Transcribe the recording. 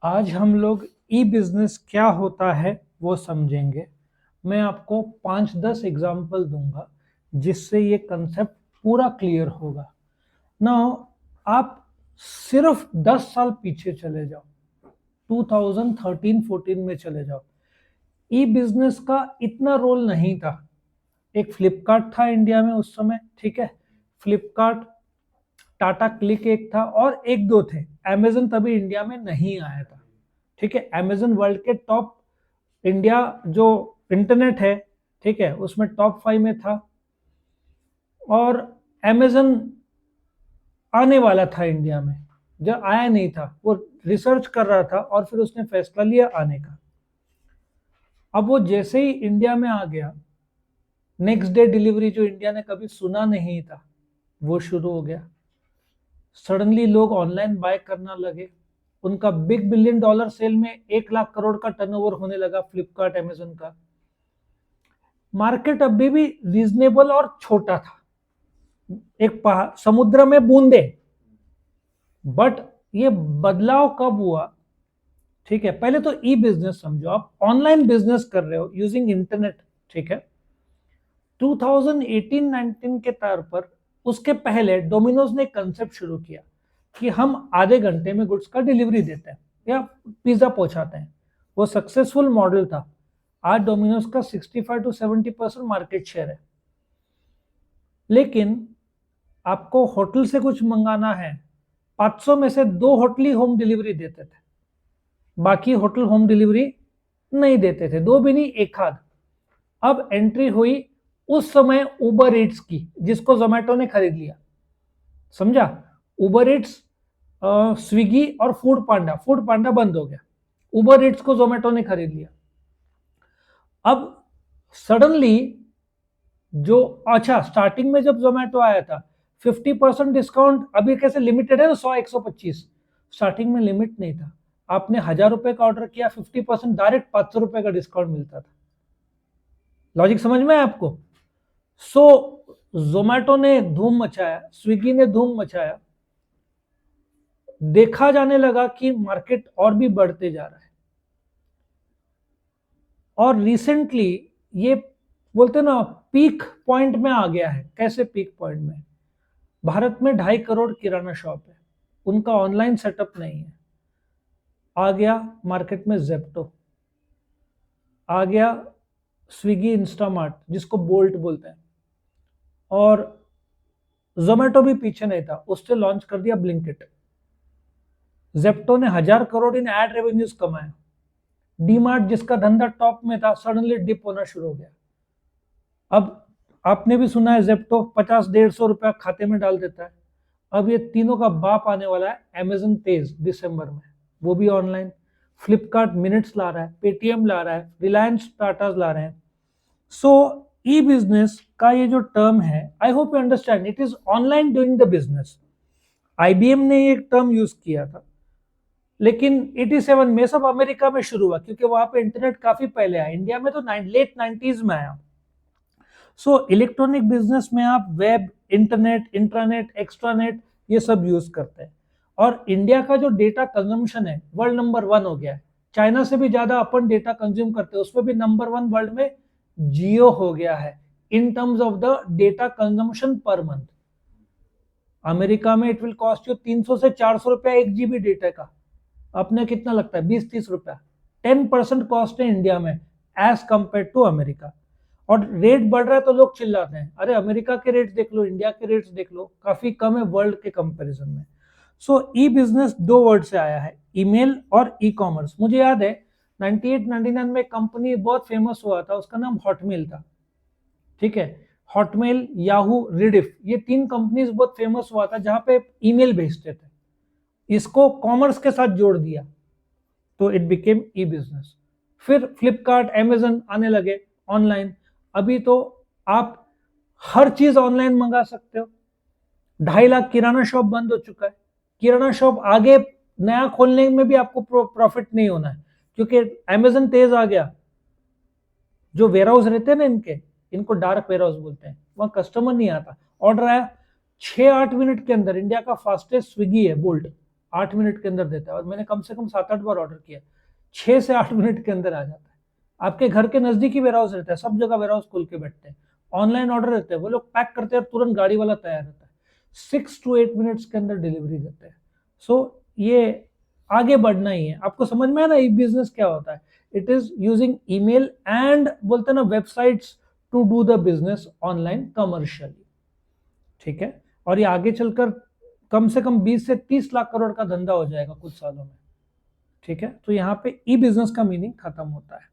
आज हम लोग ई बिजनेस क्या होता है वो समझेंगे। मैं आपको 5-10 एग्जाम्पल दूंगा जिससे ये कंसेप्ट पूरा क्लियर होगा। नाउ आप सिर्फ 10 साल पीछे चले जाओ, 2013-14 में चले जाओ। ई बिजनेस का इतना रोल नहीं था। एक फ्लिपकार्ट था इंडिया में उस समय, ठीक है। फ्लिपकार्ट, टाटा क्लिक एक था और एक दो थे। अमेजन तभी इंडिया में नहीं आया था, ठीक है। अमेजन वर्ल्ड के टॉप, इंडिया जो इंटरनेट है, ठीक है, उसमें टॉप 5 में था। और अमेजन आने वाला था इंडिया में, जब आया नहीं था, वो रिसर्च कर रहा था और फिर उसने फैसला लिया आने का। अब वो जैसे ही इंडिया में आ गया, नेक्स्ट डे डिलीवरी जो इंडिया ने कभी सुना नहीं था वो शुरू हो गया। सडनली लोग ऑनलाइन बाय करना लगे। उनका बिग बिलियन डॉलर सेल में 1 लाख करोड़ का टर्नओवर होने लगा फ्लिपकार्ट अमेजन का। मार्केट अभी भी रीजनेबल और छोटा था, एक समुद्र में बूंदे। बट ये बदलाव कब हुआ, ठीक है। पहले तो ई बिजनेस समझो, आप ऑनलाइन बिजनेस कर रहे हो यूजिंग इंटरनेट, ठीक है। 2018-19 के तौर पर, उसके पहले डोमिनोज ने कंसेप्ट शुरू किया कि हम आधे घंटे में गुड्स का डिलीवरी देते हैं या पिज्जा पहुंचाते हैं। वो सक्सेसफुल मॉडल था। आज डोमिनोज का 65-70% मार्केट शेयर है। लेकिन आपको होटल से कुछ मंगाना है, 500 में से 2 होटल ही होम डिलीवरी देते थे, बाकी होटल होम डिलीवरी नहीं देते थे, 2 भी नहीं, एक आध। अब एंट्री हुई उस समय उबर ईट्स की, जिसको जोमेटो ने खरीद लिया, समझा। उबर ईट्स, स्विगी और फूड पांडा बंद हो गया, उबर ईट्स को जोमेटो ने खरीद लिया। अब सडनली जो, अच्छा, स्टार्टिंग में जब जोमेटो आया था 50% डिस्काउंट, अभी कैसे लिमिटेड है ना, 100-125, स्टार्टिंग में लिमिट नहीं था। आपने 1000 रुपए का ऑर्डर किया, 50% डायरेक्ट 500 रुपए का डिस्काउंट मिलता था। लॉजिक समझ में है आपको? सो जोमेटो ने धूम मचाया, स्विगी ने धूम मचाया, देखा जाने लगा कि मार्केट और भी बढ़ते जा रहा है। और रिसेंटली ये बोलते ना पीक पॉइंट में आ गया है। कैसे पीक पॉइंट में? भारत में 2.5 करोड़ किराना शॉप है, उनका ऑनलाइन सेटअप नहीं है। आ गया मार्केट में जेप्टो, आ गया स्विगी इंस्टामार्ट जिसको बोल्ट बोलते हैं, और जोमेटो भी पीछे नहीं था, उसने लॉन्च कर दिया ब्लिंकिट। जेप्टो ने 1000 करोड़ इन एड रेवेन्यूज कमाए। डीमार्ट जिसका धंधा टॉप में था, सडनली डिप होना शुरू हो गया। अब आपने भी सुना है जेप्टो 50-150 रुपया खाते में डाल देता है। अब ये तीनों का बाप आने वाला है अमेजन तेज दिसंबर में, वो भी ऑनलाइन। फ्लिपकार्ट मिनट्स ला रहा है, पेटीएम ला रहा है, रिलायंस टाटा ला रहे हैं। सो ई बिजनेस का ये जो टर्म है, I hope you understand, it is online doing the business. IBM ने ये टर्म यूज किया था, लेकिन 87 में सब अमेरिका में शुरू हुआ, क्योंकि वहां पे इंटरनेट काफी पहले आया। इंडिया में तो लेट 90s में आया। सो इलेक्ट्रॉनिक बिजनेस में आप वेब, इंटरनेट, इंट्रानेट, एक्स्ट्रानेट, ये सब यूज करते हैं। और इंडिया का जो डेटा कंजम्पशन है वर्ल्ड नंबर 1 हो गया है। चाइना से भी ज्यादा अपन डेटा कंज्यूम करते हैं, उसमें भी नंबर 1 वर्ल्ड में जियो हो गया है in terms of the data consumption per month. America में इट विल कॉस्ट यू 300 से 400 रुपया 1 GB डेटा का, अपने कितना लगता है 20-30 रुपया। 10% कॉस्ट है इंडिया में एज कंपेयर टू अमेरिका। और रेट बढ़ रहा है तो लोग चिल्लाते हैं, अरे अमेरिका के रेट्स देख लो, इंडिया के रेट्स देख लो, काफी कम है वर्ल्ड के कंपैरिजन में। सो ई बिजनेस 2 वर्ड से आया है, ईमेल और ई कॉमर्स। मुझे याद है 98-99 में कंपनी बहुत फेमस हुआ था, उसका नाम हॉटमेल था, ठीक है। हॉटमेल, याहू, रिडिफ, ये 3 कंपनीज बहुत फेमस हुआ था जहां पे ईमेल भेजते थे। इसको कॉमर्स के साथ जोड़ दिया तो इट बिकेम ई बिजनेस। फिर फ्लिपकार्ट, अमेजन आने लगे ऑनलाइन। अभी तो आप हर चीज ऑनलाइन मंगा सकते हो। 2.5 लाख किराना शॉप बंद हो चुका है। किराना शॉप आगे नया खोलने में भी आपको प्रॉफिट नहीं होना है, क्योंकि अमेजन तेज आ गया। जो वेयर हाउस रहते हैं ना इनके, इनको डार्क वेयर हाउस बोलते हैं, वहां कस्टमर नहीं आता। ऑर्डर आया 6-8 मिनट के अंदर, इंडिया का फास्टेस्ट स्विगी है बोल्ट, 8 मिनट के अंदर देता है, और मैंने कम से कम 7-8 बार ऑर्डर किया, 6 से 8 मिनट के अंदर आ जाता है। आपके घर के नजदीक ही वेयर हाउस रहता है, सब जगह वेयर हाउस खोल के बैठते हैं, ऑनलाइन ऑर्डर रहते हैं, वो लोग पैक करते हैं, तुरंत गाड़ी वाला तैयार रहता है, 6 to 8 मिनट्स के अंदर डिलीवरी देते हैं। सो ये आगे बढ़ना ही है। आपको समझ में आया ना ई बिजनेस क्या होता है? It is using email and बोलते हैं ना websites to do the business online commercially. ठीक है, और ये आगे चलकर कम से कम 20 से 30 लाख करोड़ का धंधा हो जाएगा कुछ सालों में। ठीक है, तो यहाँ पे ई बिजनेस का मीनिंग खत्म होता है।